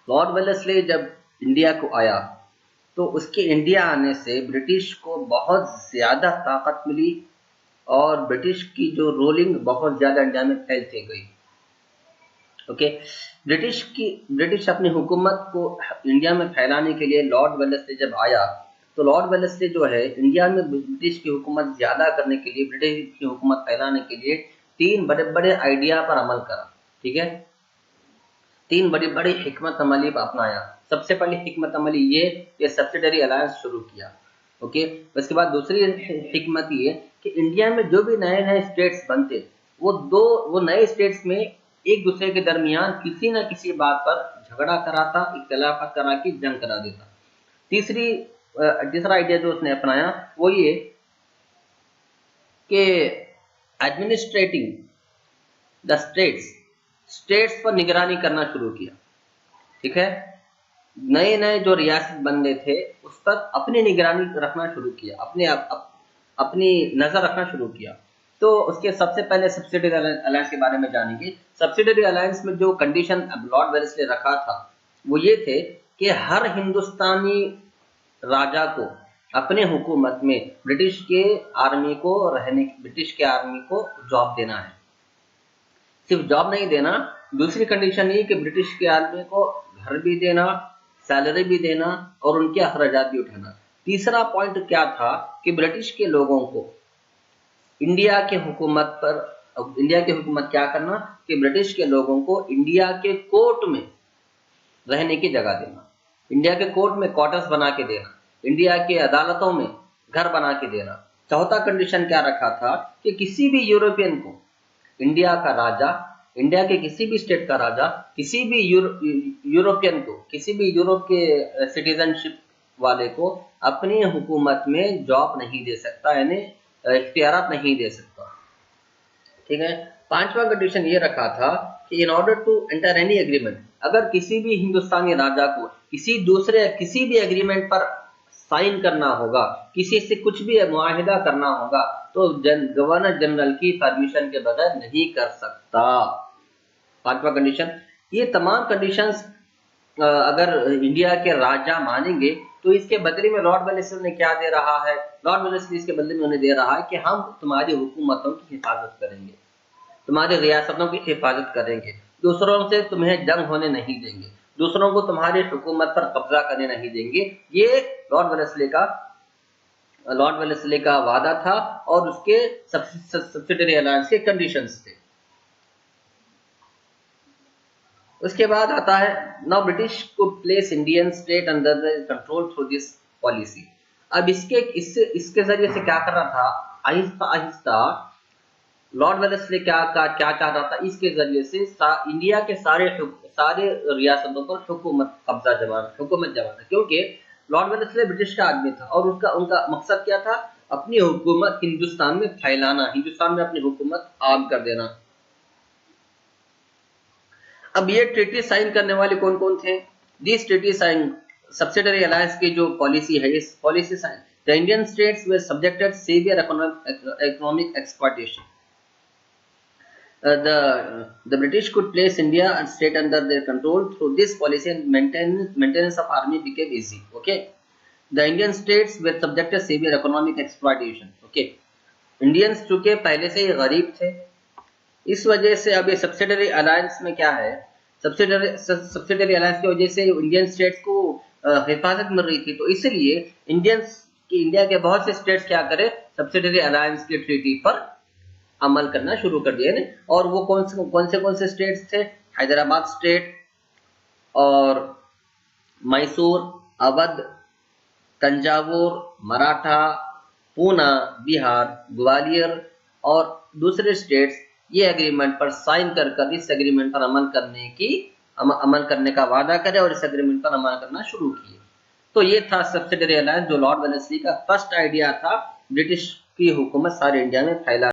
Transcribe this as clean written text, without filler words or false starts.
Lord Wellesley जब India को आया तो उसके इंडिया आने से ब्रिटिश को बहुत ज्यादा ताकत मिली और ब्रिटिश की जो रूलिंग बहुत ज्यादा इंडिया में फैलती गई। ओके, ब्रिटिश अपनी हुकूमत को इंडिया में फैलाने के लिए लॉर्ड वेलेस्ली जब आया तो लॉर्ड वेलेस्ली जो है इंडिया में ब्रिटिश की हुकूमत ज्यादा करने के लिए, ब्रिटिश की हुकूमत फैलाने के लिए 3 बड़े बड़े आइडिया पर अमल करा। ठीक है, 3 बड़ी बड़ी हिकमत अमली अपनाया। सबसे पहली हिकमत अमली ये सब्सिडरी अलायंस शुरू किया। ओके, उसके बाद दूसरी हिकमत ये कि इंडिया में जो भी नए नए स्टेट्स बनते वो नए स्टेट्स में एक दूसरे के दरमियान किसी न किसी बात पर झगड़ा कराता, इख्तिलाफ करा के जंग करा देता। तीसरा आइडिया जो उसने अपनाया वो ये कि एडमिनिस्ट्रेटिंग द स्टेट्स पर निगरानी करना शुरू किया। ठीक है, नए नए जो रियासत बन गए थे उस पर अपनी निगरानी रखना शुरू किया, अपनी नजर रखना शुरू किया। तो उसके सबसे पहले सब्सिडरी अलायंस के बारे में जानेंगे। सब्सिडरी अलायंस में जो कंडीशन लॉर्ड वेलेस्ली रखा था वो ये थे कि हर हिंदुस्तानी राजा को अपने हुकूमत में ब्रिटिश के आर्मी को जॉब देना है। सिर्फ जॉब नहीं देना, दूसरी कंडीशन ये कि ब्रिटिश के आदमी को घर भी देना, सैलरी भी देना और उनके अखराजात भी उठाना। तीसरा पॉइंट क्या था कि ब्रिटिश के लोगों को इंडिया की हुकूमत क्या करना कि ब्रिटिश के लोगों को इंडिया के कोर्ट में रहने की जगह देना, इंडिया के कोर्ट में क्वार्टर्स बना के देना, इंडिया के अदालतों में घर बना के देना। चौथा कंडीशन क्या रखा था कि किसी भी यूरोपियन को इंडिया का राजा, इंडिया के किसी भी स्टेट का राजा किसी भी यूरोपियन को, किसी भी यूरोप के सिटीजनशिप वाले को अपनी हुकूमत में जॉब नहीं दे सकता, यानी इख्तियारात नहीं दे सकता। ठीक है, पांचवा कंडीशन ये रखा था कि in order to enter any agreement, अगर किसी भी हिंदुस्तानी राजा को किसी भी एग्रीमेंट पर साइन करना होगा, किसी से कुछ भी मुआहिदा करना होगा तो गवर्नर जनरल की परमिशन के बगैर नहीं कर सकता। पांचवा कंडीशन। ये तमाम कंडीशंस अगर इंडिया के राजा मानेंगे तो इसके बदले में लॉर्ड वेलेस्ली ने क्या दे रहा है? लॉर्ड वेलेस्ली इसके बदले में उन्हें दे रहा है कि हम तुम्हारी हुकूमतों की हिफाजत करेंगे, तुम्हारी रियासतों की हिफाजत करेंगे, दूसरों से तुम्हें जंग होने नहीं देंगे, दूसरों को तुम्हारी हुकूमत पर कब्जा करने नहीं देंगे। ये लॉर्ड वेलेस्ली का वादा था और उसके सब्सिडरी अलायंस के कंडीशंस थे। उसके बाद आता है now British could place Indian state under the control through this policy. अब इसके जरिए से क्या कर रहा था, आहिस्ता आहिस्ता लॉर्ड वेलेस्ली क्या चाह रहा था, इसके जरिए से इंडिया के सारे रियासतों पर हुकूमत जमाना, क्योंकि लॉर्ड वेलेस्ली ब्रिटिश का आदमी था और उनका मकसद क्या था, अपनी हुकूमत हिंदुस्तान में फैलाना, हिंदुस्तान में अपनी हुकूमत आम कर देना। अब ये ट्रीटी साइन करने वाले कौन कौन थे? This treaty sign subsidiary alliance की जो पॉलिसी है, इस policy sign the Indian states were subjected severe economic exploitation. The British could place India and state under their control through this policy, and maintenance of army became easy. Okay, the Indian states were subjected to severe economic exploitation. Okay, Indians चूंकि पहले से ही गरीब थे, इस वजह से अब ये सब्सिडरी अलायंस में क्या है, सब्सिडरी अलायंस की वजह से इंडियन स्टेट्स को हिफाजत मिल रही थी, तो इसलिए इंडिया के बहुत से स्टेट्स क्या करे, सब्सिडरी अलायंस की ट्रीटी पर अमल करना शुरू कर दिया ने। और वो कौन से स्टेट्स थे? हैदराबाद स्टेट और मैसूर, अवध, तंजावुर, मराठा, पूना, बिहार, ग्वालियर और दूसरे स्टेट्स ये एग्रीमेंट पर साइन कर इस एग्रीमेंट पर अमल करने का वादा करे और इस एग्रीमेंट पर अमल करना शुरू किए। तो ये था सब्सिडरी अलायंस, जो लॉर्ड वेलेस्ली का फर्स्ट आइडिया था ब्रिटिश की हुकूमत सारे इंडिया में फैला